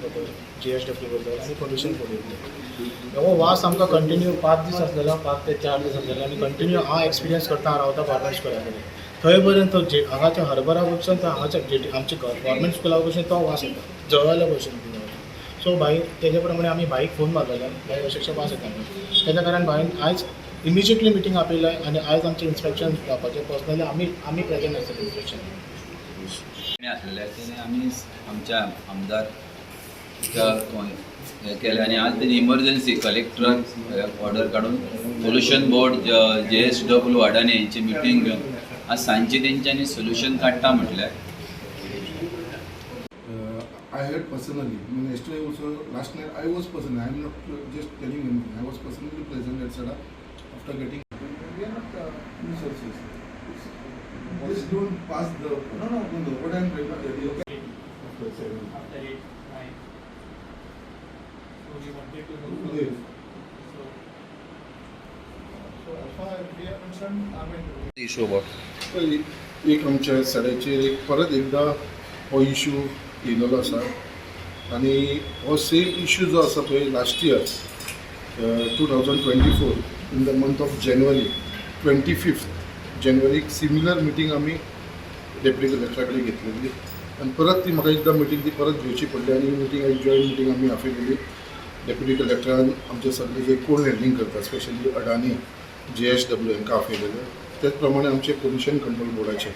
बद्दल GSW बद्दल आणि पोल्युशन बद्दल हो वास आमकां कंटिन्यू 5 दीस आसलेलो 5 ते 4 दीस आसलेलो आनी कंटिन्यू हांव एक्सपिरियन्स करता रावता गव्हर्मेंट स्कुला कडेन थंय पर्यंत हांगाच्या हरबरा वचून तो हांगाच्या आमच्या गव्हर्मेंट स्कुला वचून तो वास येता जळाल्या भशेन सो भाई तेजे प्रमाणे आमी भाईक फोन मारलेलो भाई अशें वास येता तेज्या कारण भाईन आयज इमिजिएटली मिटींग आपयलाय आनी आयज आमचें इन्स्पेक्शन जावपाचें पर्सनली आमी प्रेजेंट आसता इन्स्पेक्शन आसलेले तेणे आमी आमच्या आमदार हें केलें आनी आज तेणी इमर्जन्सी कलेक्टराक ऑर्डर काडून पोल्युशन बोर्ड JSW अडानी हेंची मिटींग घेवन आज सांजची तेंच्यांनी सोल्युशन काडटा म्हटल्यार I heard personally. I mean, yesterday also, last night I was personally. I am not just telling anything. I was personally present at SADA after getting. We are not resources. Just don't pass the. No. What I am trying to tell you. After 7. After 8, 9. So we wanted to know. Yes. So as far as we are concerned, I mean. Issue about एक आमच्या सड्याचेर एक परत एकदा हो issue येयलेलो आसा आनी हो same issue जो आसा पळय last year 2024 in the month of जानेवारी 25 जानेवारीक सिमिलर मिटींग आमी डेप्युटी कलेक्टरा कडेन घेतलेली आनी परत ती म्हाका एकदां मिटींग ती परत घेवची पडली आनी ही मिटींग एक जॉयंट मिटींग आमी आपयलेली डेप्युटी कलेक्टरान आमचे सगळे जे कोण हँडलिंग करता स्पेशली अडानी JSW हांकां आपयलेले तेच प्रमाणे आमचे पोल्युशन कंट्रोल बोर्डाचे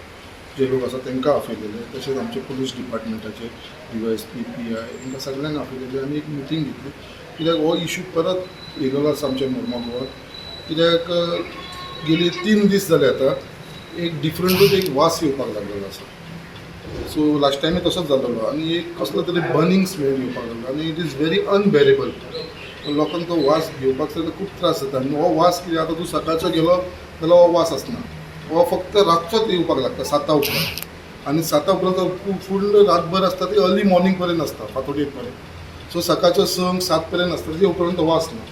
जे लोक आसा तांकां आपयलेले तशेंच आमचे पुलीस डिपार्टमेंटाचे DYSP PI हांकां सगळ्यांक आपयलेले आनी एक मिटींग घेतली कित्याक हो इशू परत येयलेलो आसा आमच्या मोर्मा कित्याक गेली 3 दीस जाले आतां एक डिफरंटूच एक वास येवपाक लागलेलो आसा सो लास्ट टायमी तसोच जाल्लो आनी एक कसलो तरी बर्निंग स्मेल येवपाक लागलो आनी इट इज व्हेरी अनबेरेबल लोकांक तो वास घेवपाक सुद्दां खूब त्रास जाता आनी हो वास कितें आतां तूं सकाळचो गेलो जाल्यार हो वास आसना हो फक्त रातचोच येवपाक लागता 7 उपरांत आनी 7 उपरांत फूल रातभर आसता ती अर्ली मॉर्निंग पर्यंत आसता फातोडेर पर्यंत सो सकाळचो 5-7 पर्यंत आसता तेजे उपरांत तो वास ना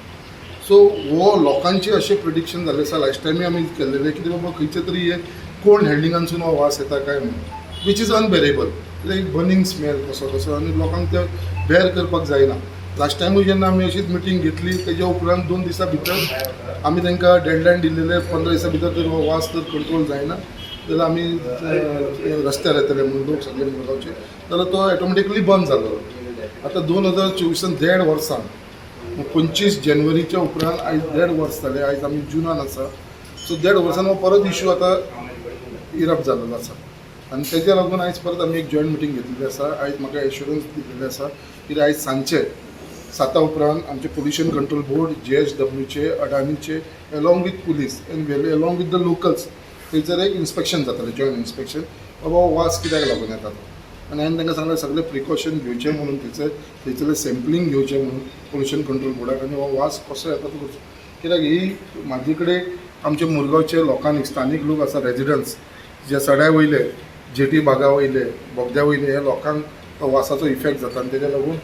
सो हो लोकांचे अशें प्रिडिक्शन जाल्लें आसा लास्ट टायमी आमी केल्लेलें कितें बाबा खंयचे तरी हे कोण हँडलिंगानसून हो वास येता काय म्हणून which is unbearable like burning smell कसो आनी लोकांक ते बेर करपाक जायना लास्ट टायमूय जेन्ना आमी अशीच मिटींग घेतली तेज्या उपरांत 2 दिसां भितर आमी तांकां डेडलायन दिल्लेले 15 दिसां भितर जर हो वास जर कंट्रोल जायना जाल्यार आमी रस्त्यार येतले म्हणून लोक सगळे मुरगांवचे जाल्यार तो ऑटोमॅटिकली बंद जालो आतां 2024 1.5 वर्सां 25 जानेवारीच्या उपरांत आयज 1.5 वर्स जाले आयज आमी जुनान आसा सो 1.5 वर्सान हो परत इशू आतां इरप्ट जाल्लो आसा आनी तेज्या लागून आयज परत आमी एक जॉयंट मिटींग घेतलेली आसा आयज म्हाका एश्युरन्स दिल्लेले आसा की आयज सांजचे 7 उपरांत आमचे पोल्युशन कंट्रोल बोर्ड JSWचे अडानीचे along with police and along with the locals थंयसर एक इन्स्पेक्शन जातालें जॉयंट इन्स्पेक्शन बाबा वास कित्याक लागून येता आनी हांवें तांकां सांगलें सगळे प्रिकॉशन घेवचे म्हणून थंयसरलें सॅम्पलिंग घेवचें म्हणून पोल्युशन कंट्रोल बोर्डाक आनी हो वास कसो येता तो कित्याक ही म्हाजे कडेन आमचे मुरगांवचे लोकांनी स्थानीक लोक आसा रेजिडंट्स जे सड्या वयले जेटी बागा वयले बोगद्या वयले हे लोकांक तो वासाचो इफेक्ट जाता आनी तेज्या लागून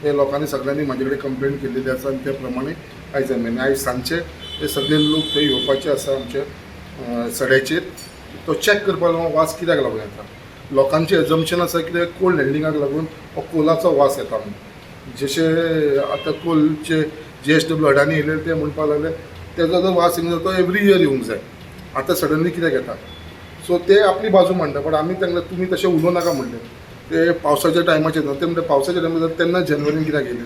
हे लोकांनी सगळ्यांनी म्हाजे कडेन कंप्लेंट केल्लेली आसा आनी त्या प्रमाणे आयज आमी आयज सांजचे हे सगळे लोक थंय येवपाचे आसा आमचे सड्याचेर तो चॅक करपाक लागून वास कित्याक लागून येता लोकांचें एजम्पशन आसा कित्याक कोल्ड हँडलिंगाक लागून हो कोलाचो वास येता म्हणून जशे आतां कोलचे JSW अडानी येयले ते म्हणपाक लागले तेजो जर वास येवंक जाय तो एवरी इयर येवंक जाय आतां सडनली कित्याक येता सो ते आपली बाजू मांडटा बट आमी तांकां तुमी तशें उलोवं नाका म्हणलें ते पावसाच्या टायमाचेर ते म्हणटा पावसाच्या टायमार तेन्ना जानेवारीन कित्याक येयलें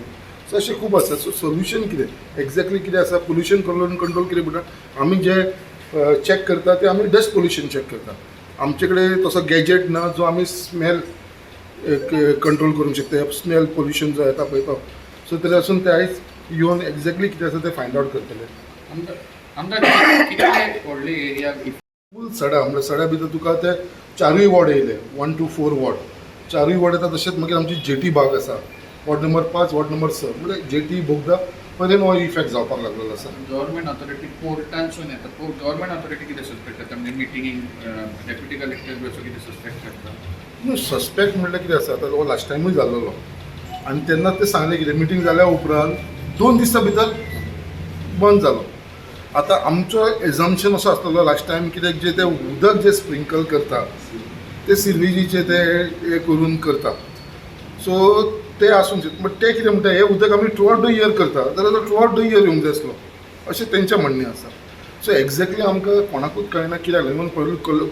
सो अशें खूब आसा सो सोल्युशन कितें एक्झॅक्टली कितें आसा पोल्युशन कंट्रोल कितें म्हणटा आमी जे चॅक करता ते आमी डस्ट पोल्युशन चॅक करता आमचे कडेन तसो गॅजेट ना जो आमी स्मेल कंट्रोल करूंक शकता स्मेल पोल्युशन जो येता पळय तो सो तरी आसून ते आयज येवन एक्झॅक्टली कितें आसा ते फायंड आवट करतले फूल सडा म्हणजे सड्या भितर तुका ते 4 वॉर्ड येयले 1 to 4 वॉर्ड 4 वॉर्ड येता तशेंच मागीर आमची जेटी बाग आसा वॉर्ड नंबर 5 वॉर्ड नंबर 6 म्हणजे जेटी बोगदा पर्यंत हो इफेक्ट जावपाक लागलेलो आसा गव्हर्मेंट ऑथॉरिटी कोर्टांसून येता गव्हर्मेंट ऑथॉरिटी कितें सस्पेक्ट करता म्हणजे मिटिंगेक डेप्युटी कलेक्टर बी असो कितें सस्पेक्ट करता सस्पेक्ट म्हणल्यार कितें आसा आतां हो लास्ट टायमूय जाल्लो आनी तेन्ना ते सांगले कितें मिटींग जाल्या उपरांत 2 दिसां भितर बंद जालो आतां आमचो एजम्पशन असो आसलेलो लास्ट टायम कित्याक जे ते उदक जे स्प्रिंकल करता ते सिर्वेजीचे ते हे करून करता सो ते आसून बट ते कितें म्हणटा हे उदक आमी थ्रू आउट द इयर करता जाल्यार तो थ्रू आउट द इयर येवंक जाय आसलो अशें तेंचें म्हणणें आसा. सो एक्झॅक्टली आमकां कोणाकूच कळना कित्याक लागून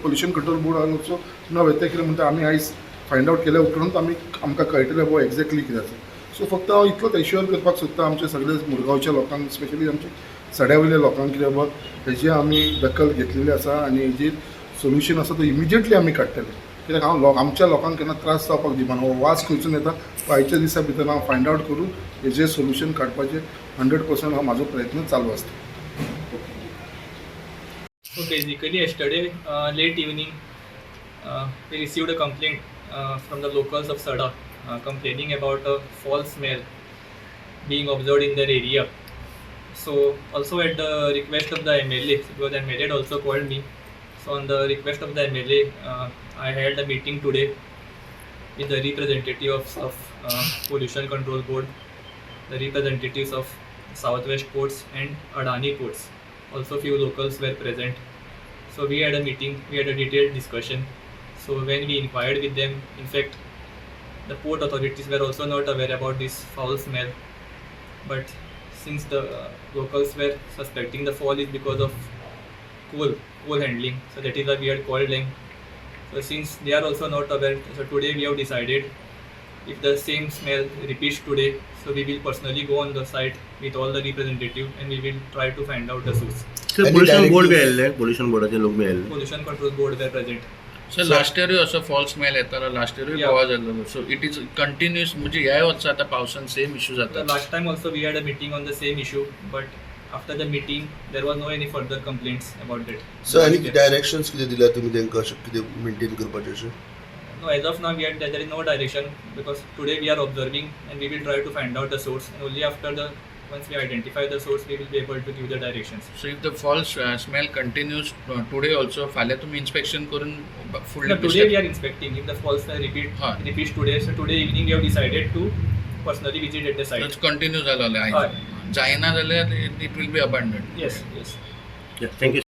पोल्युशन कंट्रोल बोर्ड ऑल्सो नवे ते कितें म्हणटा आमी आयज फायंड आवट केल्या उपरांत आमकां कळटलें बाबा एक्झॅक्टली कितें आसा. सो फक्त हांव इतलोच एश्युअर करपाक सोदता आमच्या सगळ्या मुरगांवच्या लोकांक स्पेशली आमच्या सड्या वयल्या लोकांक कितें बाबा हेजी आमी दखल घेतलेली आसा आनी हेजेर सोल्युशन आसा तो इमिजिएटली आमी काडटले. कित्याक हांव आमच्या लोकांक केन्ना त्रास जावपाक दिवना. हो वास खंयसून येता आयच्या दिसा भितर हांव फायंड आवट करून हेजेर सोल्युशन काडपाचें 100% हांव म्हाजो प्रयत्न चालू आसता. So basically yesterday late evening we received a complaint from the locals of Sada complaining about a foul smell being observed in their area. So also at the request of the MLA, because MLA had also called me. So on the request of the MLA, I held a meeting today with the representative of Pollution Control Board, the representatives of Southwest Ports and Adani Ports. Also few locals were present. So we had a meeting, we had a detailed discussion. So when we inquired with them, in fact the port authorities were also not aware about this foul smell. But since the locals were suspecting the fall is because of coal handling, so that is why we had called them. So since they are also not aware, so today we have decided if the same smell repeats today, so we will personally go on the site with all the representatives and we will try to find out the source. Pollution board बी आयिल्ले pollution बोर्डाचे लोक बी आयिल्ले Pollution Control Board were present. Sir last इयरूय असो foul smell येतालो last इयरूय Yeah. बोवा जाल्लो. सो इट इज कंटिन्युअस म्हणजे ह्याय वर्सा आतां पावसान सेम इश्यू The जाता. last time also we had a meeting on the same issue, but after the meeting there was no any further complaints about that. So आनी directions कितें दिल्या तुमी तांकां अशें कितें मेंटेन करपाचें अशें No, as of now there is no direction because today we are observing and we will try to find out the source, and only after once we identify the source we will be able to give the directions. So if the fall smell continuous today also फाल्यां तुमी inspection करून फुडले No, today we are inspecting. If the false smell हाँ. repeats today, so today evening we have decided to personally visit at the site. Continue जालो हय. जायना जाल्यार it will be abandoned. Yes. Thank you